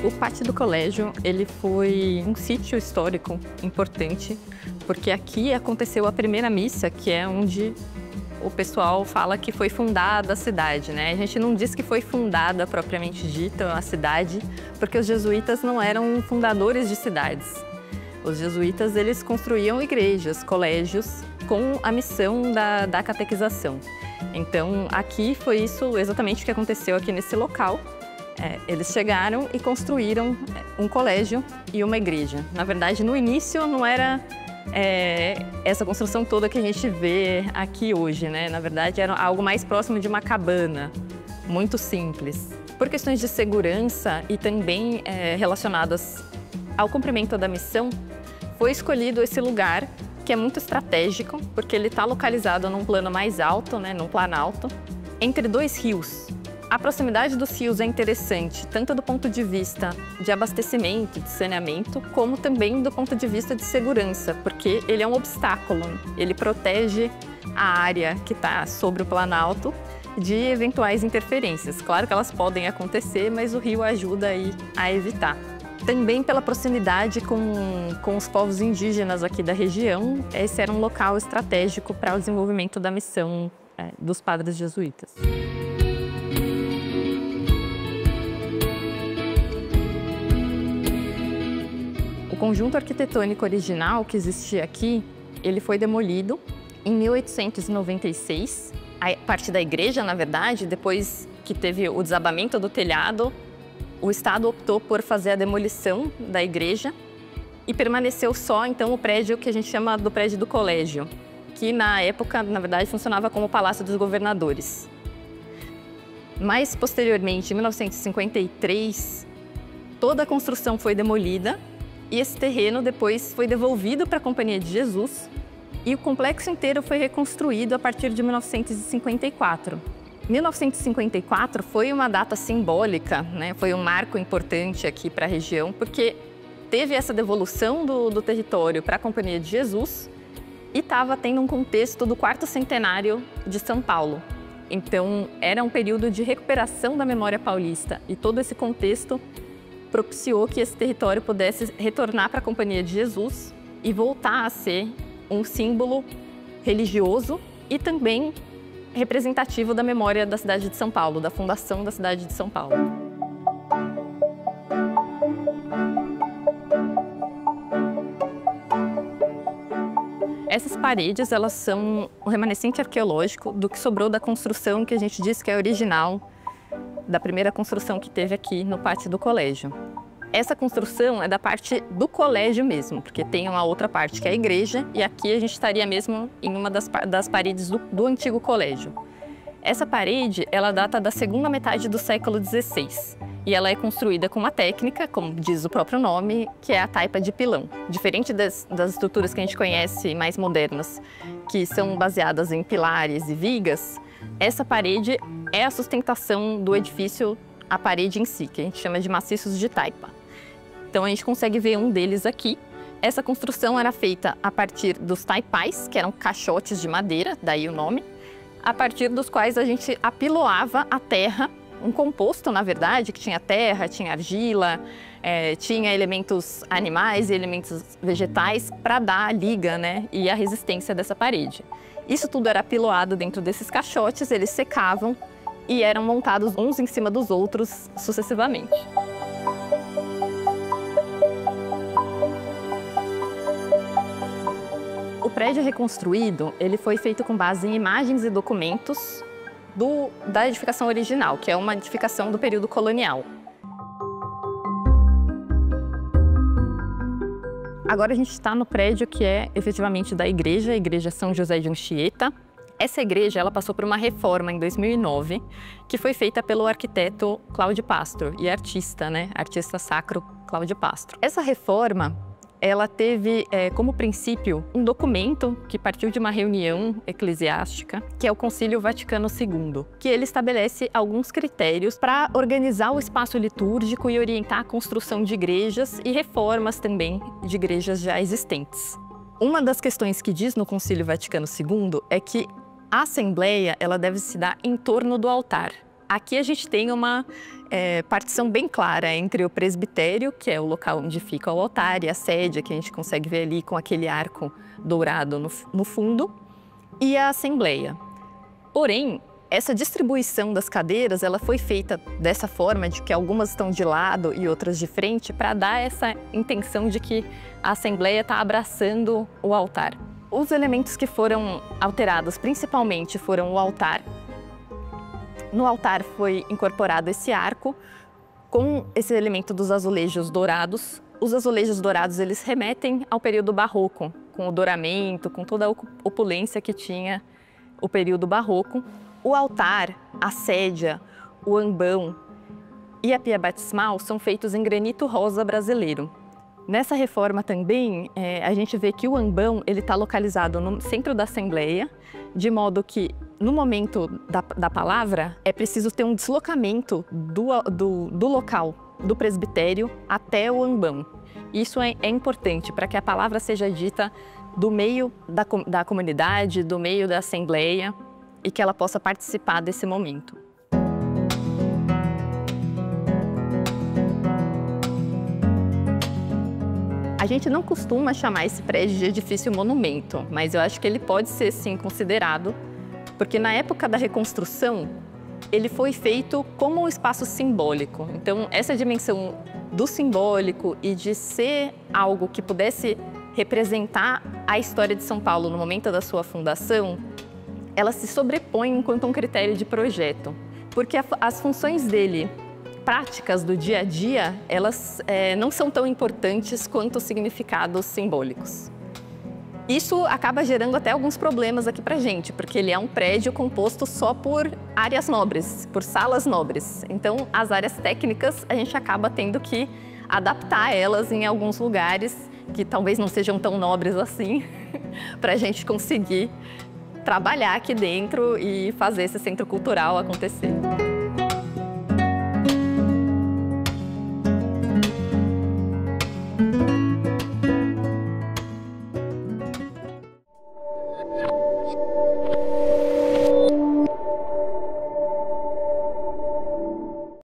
O pátio do colégio, ele foi um sítio histórico importante, porque aqui aconteceu a primeira missa, que é onde o pessoal fala que foi fundada a cidade, né? A gente não diz que foi fundada propriamente dita a cidade, porque os jesuítas não eram fundadores de cidades. Os jesuítas, eles construíam igrejas, colégios, com a missão da catequização. Então, aqui foi isso exatamente o que aconteceu aqui nesse local. Eles chegaram e construíram um colégio e uma igreja. Na verdade, no início não era essa construção toda que a gente vê aqui hoje, né? Na verdade, era algo mais próximo de uma cabana, muito simples. Por questões de segurança e também relacionadas ao cumprimento da missão, foi escolhido esse lugar, que é muito estratégico, porque ele está localizado num plano mais alto, né, num planalto, entre dois rios. A proximidade dos rios é interessante, tanto do ponto de vista de abastecimento, de saneamento, como também do ponto de vista de segurança, porque ele é um obstáculo, ele protege a área que está sobre o planalto de eventuais interferências. Claro que elas podem acontecer, mas o rio ajuda aí a evitar. Também pela proximidade com os povos indígenas aqui da região, esse era um local estratégico para o desenvolvimento da missão dos padres jesuítas. O conjunto arquitetônico original que existia aqui, ele foi demolido em 1896, a partir da igreja, na verdade, depois que teve o desabamento do telhado, o Estado optou por fazer a demolição da igreja e permaneceu só, então, o prédio que a gente chama do prédio do colégio, que na época, na verdade, funcionava como o Palácio dos Governadores. Mais posteriormente, em 1953, toda a construção foi demolida e esse terreno depois foi devolvido para a Companhia de Jesus e o complexo inteiro foi reconstruído a partir de 1954. 1954 foi uma data simbólica, né? Foi um marco importante aqui para a região, porque teve essa devolução do território para a Companhia de Jesus e estava tendo um contexto do 4º centenário de São Paulo. Então, era um período de recuperação da memória paulista e todo esse contexto propiciou que esse território pudesse retornar para a Companhia de Jesus e voltar a ser um símbolo religioso e também representativo da memória da cidade de São Paulo, da fundação da cidade de São Paulo. Essas paredes, elas são um remanescente arqueológico do que sobrou da construção que a gente diz que é original, da primeira construção que teve aqui no pátio do colégio. Essa construção é da parte do colégio mesmo, porque tem uma outra parte que é a igreja, e aqui a gente estaria mesmo em uma das paredes do antigo colégio. Essa parede, ela data da segunda metade do século XVI, e ela é construída com uma técnica, como diz o próprio nome, que é a taipa de pilão. Diferente das estruturas que a gente conhece mais modernas, que são baseadas em pilares e vigas, essa parede é a sustentação do edifício, a parede em si, que a gente chama de maciços de taipa. Então a gente consegue ver um deles aqui. Essa construção era feita a partir dos taipais, que eram caixotes de madeira, daí o nome, a partir dos quais a gente apiloava a terra, um composto, na verdade, que tinha terra, tinha argila, tinha elementos animais e elementos vegetais para dar a liga, né, e a resistência dessa parede. Isso tudo era apiloado dentro desses caixotes, eles secavam e eram montados uns em cima dos outros sucessivamente. O prédio reconstruído, ele foi feito com base em imagens e documentos da edificação original, que é uma edificação do período colonial. Agora a gente está no prédio que é efetivamente da igreja, a Igreja São José de Anchieta. Essa igreja, ela passou por uma reforma em 2009, que foi feita pelo arquiteto Cláudio Pastro e artista, né? Artista sacro Cláudio Pastro. Essa reforma ela teve como princípio um documento que partiu de uma reunião eclesiástica, que é o Concílio Vaticano II, que ele estabelece alguns critérios para organizar o espaço litúrgico e orientar a construção de igrejas e reformas também de igrejas já existentes. Uma das questões que diz no Concílio Vaticano II é que a Assembleia ela deve se dar em torno do altar. Aqui a gente tem uma partição bem clara entre o presbitério, que é o local onde fica o altar, e a sede, que a gente consegue ver ali com aquele arco dourado no fundo, e a Assembleia. Porém, essa distribuição das cadeiras ela foi feita dessa forma, de que algumas estão de lado e outras de frente, para dar essa intenção de que a Assembleia está abraçando o altar. Os elementos que foram alterados principalmente foram o altar. No altar foi incorporado esse arco com esse elemento dos azulejos dourados. Os azulejos dourados eles remetem ao período barroco, com o douramento, com toda a opulência que tinha o período barroco. O altar, a sédia, o ambão e a pia batismal são feitos em granito rosa brasileiro. Nessa reforma também, a gente vê que o ambão está localizado no centro da Assembleia, de modo que, no momento da palavra, é preciso ter um deslocamento do local do presbitério até o ambão. Isso é importante para que a palavra seja dita do meio da comunidade, do meio da Assembleia, e que ela possa participar desse momento. A gente não costuma chamar esse prédio de edifício monumento, mas eu acho que ele pode ser sim considerado, porque na época da reconstrução, ele foi feito como um espaço simbólico. Então, essa dimensão do simbólico e de ser algo que pudesse representar a história de São Paulo no momento da sua fundação, ela se sobrepõe enquanto um critério de projeto, porque as funções dele práticas do dia a dia, elas não são tão importantes quanto os significados simbólicos. Isso acaba gerando até alguns problemas aqui pra gente, porque ele é um prédio composto só por áreas nobres, por salas nobres. Então, as áreas técnicas, a gente acaba tendo que adaptar elas em alguns lugares que talvez não sejam tão nobres assim, para a gente conseguir trabalhar aqui dentro e fazer esse centro cultural acontecer.